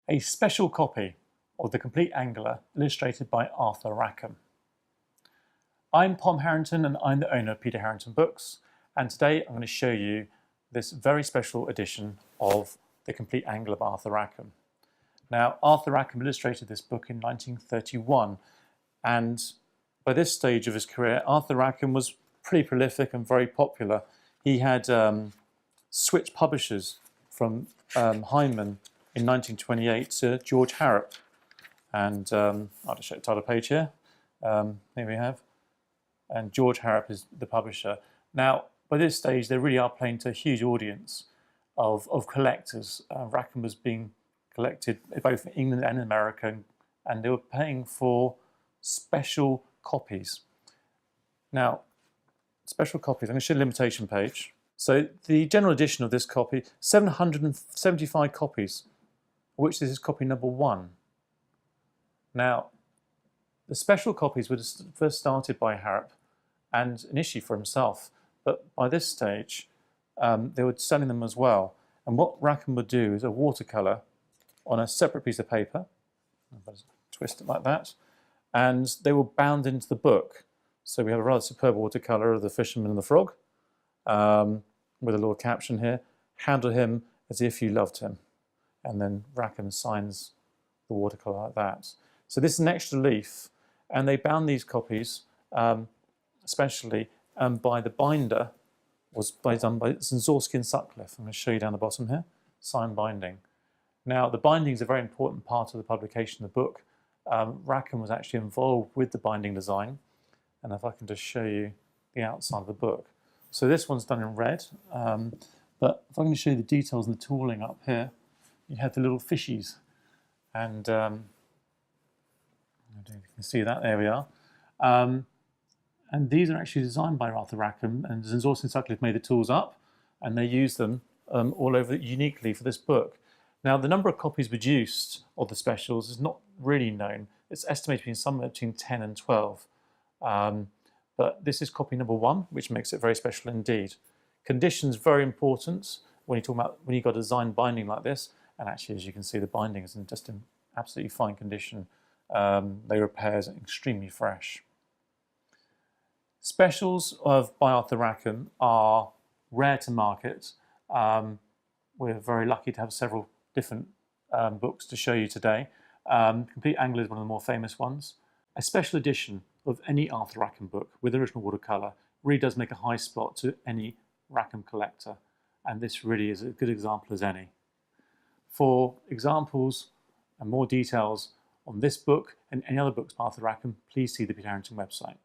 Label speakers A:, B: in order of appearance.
A: a special copy of the Complete Angler illustrated by Arthur Rackham. I'm Pom Harrington and I'm the owner of Peter Harrington Books, and today I'm going to show you this very special edition of the Complete Angler by Arthur Rackham. Now, Arthur Rackham illustrated this book in 1931, and by this stage of his career, Arthur Rackham was pretty prolific and very popular. He had switched publishers from Hyman in 1928 to George Harrap. And I'll just show the title page here. Here we have. And George Harrap is the publisher. Now, by this stage, they really are playing to a huge audience of collectors. Rackham was being collected both in England and in America, and they were paying for special copies. Now, special copies, I'm going to show the limitation page. So the general edition of this copy, 775 copies, of which this is copy number 1. Now, the special copies were first started by Harrap and initially for himself, but by this stage they were selling them as well. And what Rackham would do is a watercolour on a separate piece of paper, twist it like that, and they were bound into the book. So we have a rather superb watercolour of the fisherman and the frog, with a little caption here, handle him as if you loved him. And then Rackham signs the watercolour like that. So this is an extra leaf, and they bound these copies, especially by the binder, was done by Sangorski Sutcliffe. I'm going to show you down the bottom here, sign binding. Now, the binding is a very important part of the publication of the book. Rackham was actually involved with the binding design, and if I can just show you the outside of the book. So this one's done in red, but if I can show you the details and the tooling up here, you have the little fishies, and I don't know if you can see that, there we are. And these are actually designed by Arthur Rackham, and Sangorski Sutcliffe made the tools up, and they use them all over uniquely for this book. Now, the number of copies produced of the specials is not really known. It's estimated to be somewhere between 10 and 12. But this is copy number 1, which makes it very special indeed. Conditions very important when you've got a design binding like this, and actually, as you can see, the binding is just in absolutely fine condition. They repair extremely fresh. Specials by Arthur Rackham are rare to market. We're very lucky to have several different books to show you today. Complete Angler is one of the more famous ones. A special edition of any Arthur Rackham book with original watercolour really does make a high spot to any Rackham collector, and this really is a good example as any. For examples and more details on this book and any other books by Arthur Rackham, please see the Peter Harrington website.